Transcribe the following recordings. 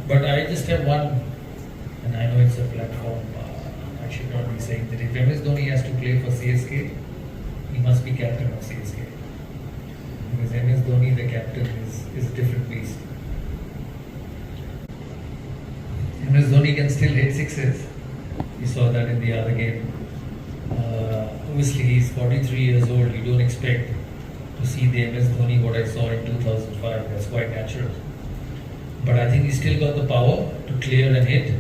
But I just have one, and I know it's a platform. I should not be saying that if MS Dhoni has to play for CSK, he must be captain of CSK. Because MS Dhoni, the captain, is a different beast. MS Dhoni can still hit sixes. You saw that in the other game. Obviously, he's 43 years old. You don't expect to see the MS Dhoni what I saw in 2005. That's quite natural. But I think he's still got the power to clear and hit.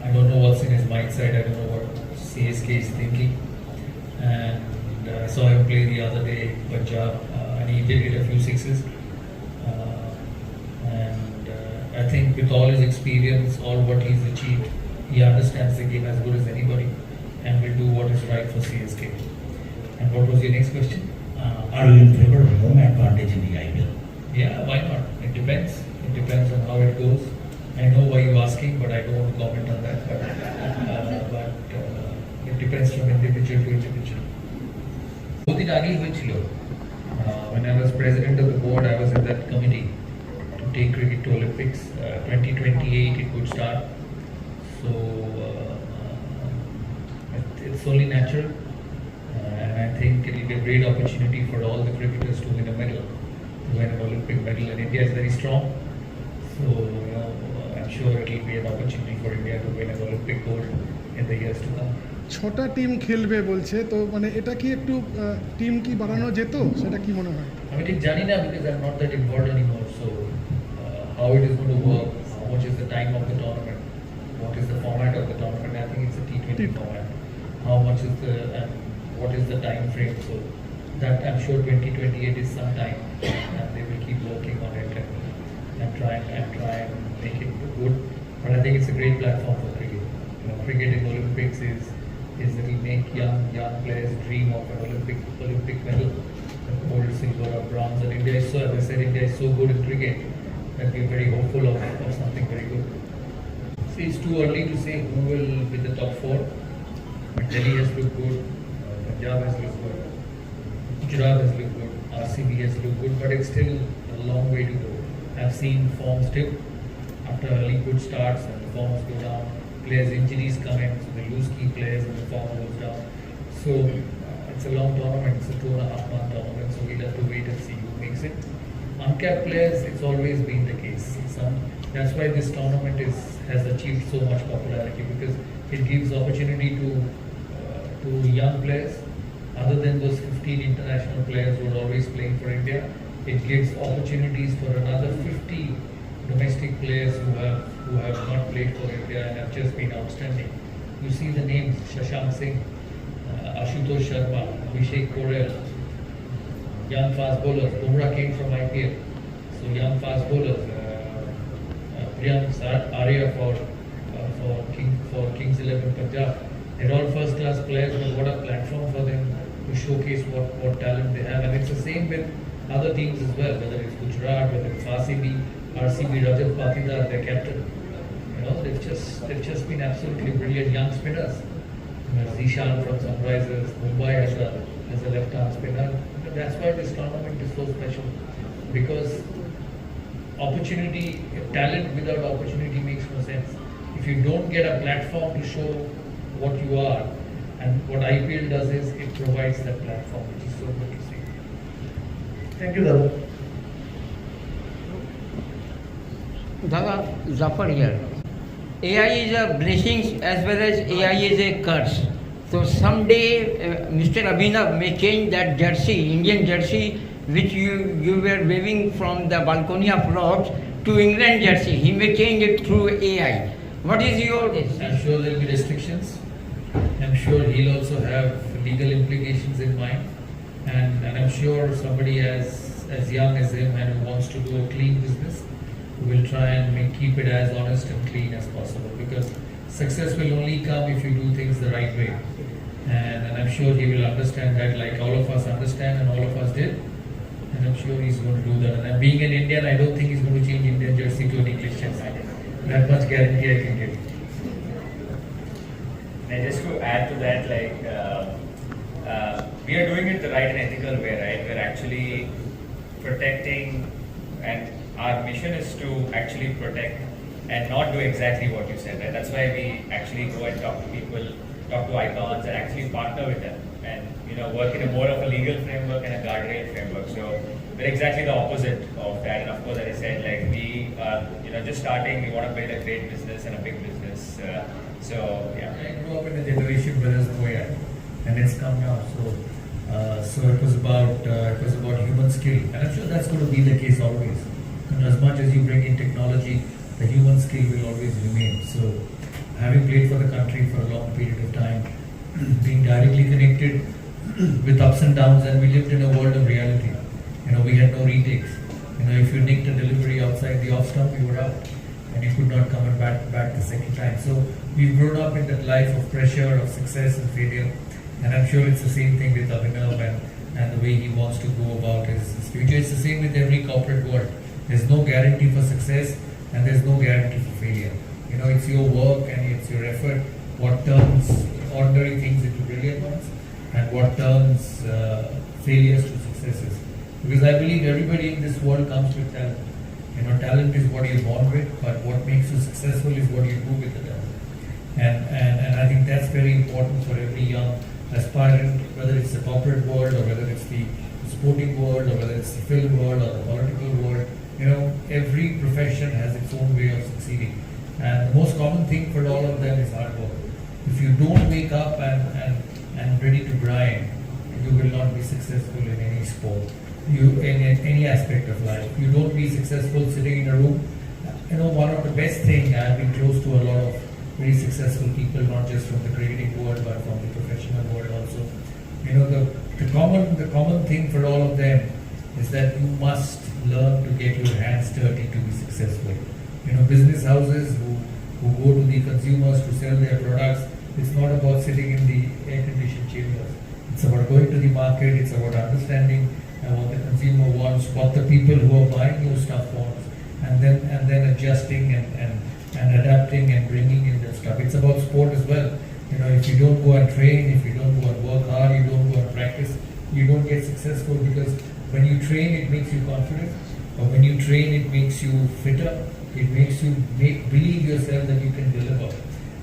I don't know what's in his mindset. I don't know what CSK is thinking. And I saw him play the other day, Punjab, and he did hit a few sixes. I think with all his experience, all what he's achieved, he understands the game as good as anybody and will do what is right for CSK. And what was your next question? Are you in favor of home advantage in the IPL? Yeah, why not? It depends. It depends on how it goes. I know why you're asking, but I don't want to comment on that. But it depends from individual to individual. When I was president of the board, I was in that committee to take cricket to Olympics. 2028 it would start. So it's only natural. And I think it will be a great opportunity for all the cricketers to win a medal, to win an Olympic medal. And India is very strong. So I'm sure it will be an opportunity for India to win an Olympic gold in the years to come. ছটা team খেলবে বলছে তো মানে এটা কি একটু team কি বাড়ানো যেত সেটা কি মনে হয়? আমি ঠিক জানি না because I'm not that involved anymore. So how it is going to work, how much is the time of the tournament, what is the format of the tournament? I think it's a T20 format. How much is the and what is the time frame? So that I'm sure 2028 is some time, and they will keep working on it and try and make it good. But I think it's a great platform for cricket. Cricket in Olympics is it will make young players dream of an Olympic medal, gold, silver or bronze. And India is so, as I said, India is so good in cricket that we are very hopeful of something very good. See, it's too early to say who will be the top four. But Delhi has looked good, Punjab has looked good, Gujarat has looked good, RCB has looked good, but it's still a long way to go. I've seen forms dip after early good starts and the forms go down. Players' injuries come in, so they lose key players and the form goes down. So it's a long tournament, it's a 2.5 month tournament, so we'll have to wait and see who makes it. Uncapped players, it's always been the case. That's why this tournament has achieved so much popularity, because it gives opportunity to young players. Other than those 15 international players who are always playing for India, it gives opportunities for another 50 domestic players who have not played for India and have just been outstanding. You see the names: Shashank Singh, Ashutosh Sharma, Abhishek Porel, young fast bowlers. Bumrah came from IPL, so young fast bowlers. Priyank Arya for Kings 11 Punjab. They're all first class players, but what a platform for them to showcase what talent they have. And it's the same with other teams as well, whether it's Gujarat, whether it's RCB, Rajat Patidar, their captain. They've just been absolutely brilliant young spinners. Zishan from Sunrisers, Mumbai as a left-arm spinner. That's why this tournament is so special, because talent without opportunity makes no sense. If you don't get a platform to show what you are, and what IPL does is it provides that platform, which is so good to see. Thank you, Dada. Dada, Zafar here. AI is a blessing as well as AI is a curse. So someday Mr. Abhinav may change that jersey, Indian jersey, which you were waving from the balcony of Lords, to England jersey. He may change it through AI. What is your... I'm sure there will be restrictions. I'm sure he'll also have legal implications in mind. And I'm sure somebody as young as him and who wants to do a clean business will try and keep it as honest and clean as possible, because success will only come if you do things the right way. And I'm sure he will understand that, like all of us understand and all of us did. And I'm sure he's going to do that. And being an Indian, I don't think he's going to change Indian jersey to an English jersey. That much guarantee I can give. And just to add to that, we are doing it the right and ethical way, right? We're actually protecting and our mission is to actually protect and not do exactly what you said, right? That's why we actually go and talk to people, talk to icons, and actually partner with them, and work in a more of a legal framework and a guardrail framework. So we're exactly the opposite of that. And of course, as I said, like we are, just starting. We want to build a great business and a big business. So yeah. I grew up in a generation where there's no AI, and it's come now. So it was about human skill, and I'm sure that's going to be the case always. And as much as you bring in technology, the human skill will always remain. So, having played for the country for a long period of time, being directly connected with ups and downs, and we lived in a world of reality. We had no retakes. If you nicked a delivery outside the off stump, you were out, and you could not come back the second time. So we've grown up in that life of pressure, of success and failure, and I'm sure it's the same thing with Abhinav and the way he wants to go about his future. It's the same with every corporate world. There's no guarantee for success, and there's no guarantee for failure. It's your work and it's your effort what turns ordinary things into brilliant ones, and what turns failures to successes. Because I believe everybody in this world comes with talent. Talent is what you're born with, but what makes you successful is what you do with the talent. And I think that's very important for every young aspirant, whether it's the corporate world or whether it's the sporting world or whether it's the film world or the political world. Every profession has its own way of succeeding. And the most common thing for all of them is hard work. If you don't wake up and ready to grind, you will not be successful in any sport. In any aspect of life. You don't be successful sitting in a room. One of the best things, I've been close to a lot of very successful people, not just from the creative world, but from the professional world also. The common thing for all of them is that you must learn to get your hands dirty to be successful. Business houses who go to the consumers to sell their products, it's not about sitting in the air-conditioned chambers. It's about going to the market, it's about understanding what the consumer wants, what the people who are buying your stuff wants, and then adjusting and adapting and bringing in that stuff. It's about sport as well. If you don't go and train, if you don't go and work hard, you don't go and practice, you don't get successful, because when you train, it makes you confident, or when you train, it makes you fitter, it makes you believe yourself that you can deliver.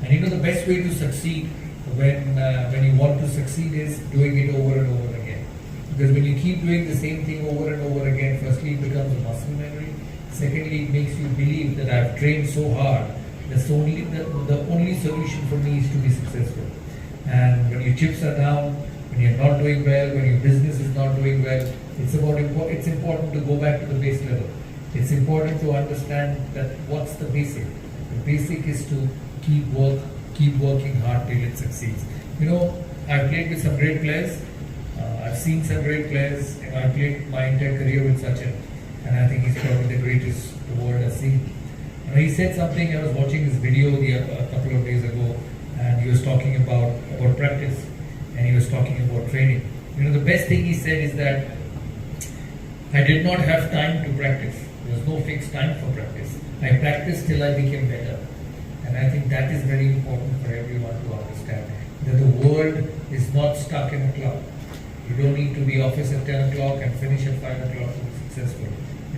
And the best way to succeed when you want to succeed is doing it over and over again. Because when you keep doing the same thing over and over again, firstly it becomes a muscle memory. Secondly, it makes you believe that I've trained so hard. That's the only solution for me is to be successful. And when your chips are down, when you're not doing well, when your business is not doing well, it's important to go back to the base level. It's important to understand that what's the basic. The basic is to keep working hard till it succeeds. I've played with some great players. I've seen some great players. I played my entire career with Sachin, and I think he's probably the greatest the world has seen. He said something. I was watching his video a couple of days ago, and he was talking about practice, and he was talking about training. The best thing he said is that I did not have time to practice. There was no fixed time for practice. I practiced till I became better. And I think that is very important for everyone to understand, that the world is not stuck in a clock. You don't need to be office at 10 o'clock and finish at 5 o'clock to be successful.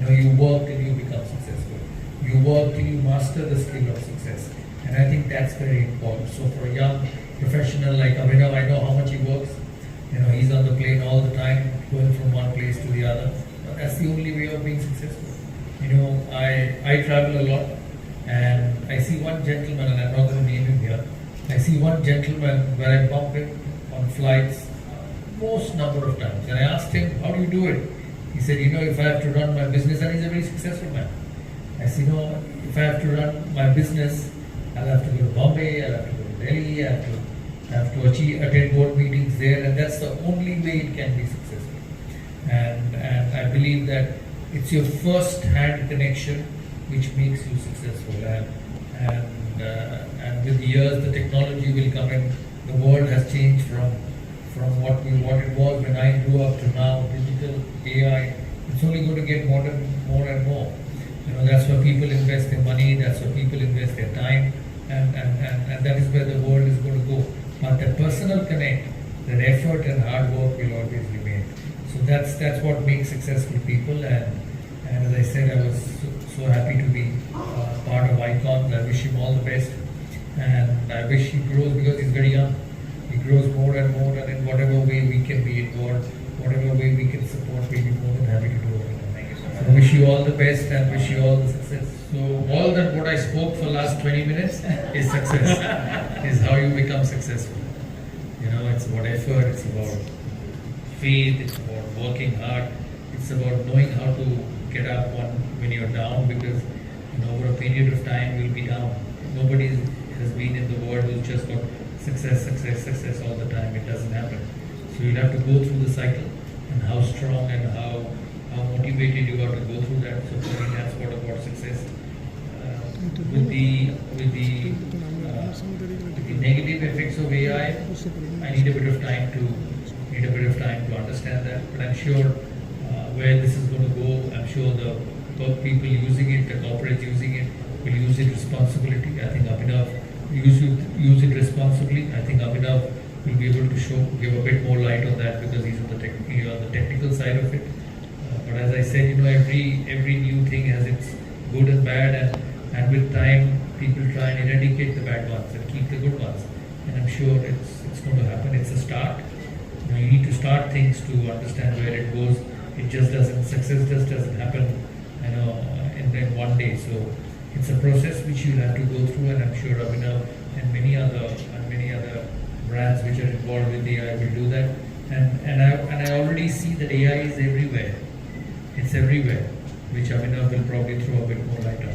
You work till you become successful. You work till you master the skill of success. And I think that's very important. So for a young professional like Abhinav, I know how much he works. He's on the plane all the time, going from one place to the other. But that's the only way of being successful. I travel a lot, and I see one gentleman, and I'm not going to name him here. I see one gentleman where I bump him on flights most number of times. And I asked him, how do you do it? He said, if I have to run my business, and he's a very successful man. I said, if I have to run my business, I'll have to go to Bombay, I'll have to go to Delhi, I have to attend board meetings there, and that's the only way it can be successful. And I believe that it's your first-hand connection which makes you successful. And with the years, the technology will come in. The world has changed from what it was when I grew up to now. Digital, AI, it's only going to get more and more. That's where people invest their money. That's where people invest their time, and that is where the world is going to go. But that personal connect, that effort and hard work will always remain. So that's what makes successful people. And as I said, I was the best, and I wish he grows because he's very young. He grows more and more, and in whatever way we can be involved, whatever way we can support, we'll be more than happy to do it. Thank you so much. So wish you all the best and wish you all the success. So all that what I spoke for last 20 minutes is success. Is how you become successful. You know, it's about effort, it's about faith, it's about working hard, it's about knowing how to get up when you're down, because over a period of time you'll be down. Nobody has been in the world who's just got success all the time. It doesn't happen. So you'll have to go through the cycle, and how strong and how motivated you are to go through that. So for me, that's what about success. With the negative effects of AI, I need a bit of time to understand that. But I'm sure where this is going to go, I'm sure the people using it, the corporates using it, will use it responsibly. I think Abhinav use it responsibly. I think Abhinav will be able to give a bit more light on that because he's on the technical side of it. But as I said, every new thing has its good and bad, and with time, people try and eradicate the bad ones and keep the good ones. And I'm sure it's going to happen. It's a start. You need to start things to understand where it goes. Success just doesn't happen, in one day. So it's a process which you'll have to go through, and I'm sure Abhinav and many other brands which are involved with AI will do that. And I already see that AI is everywhere. It's everywhere, which Abhinav will probably throw a bit more light on.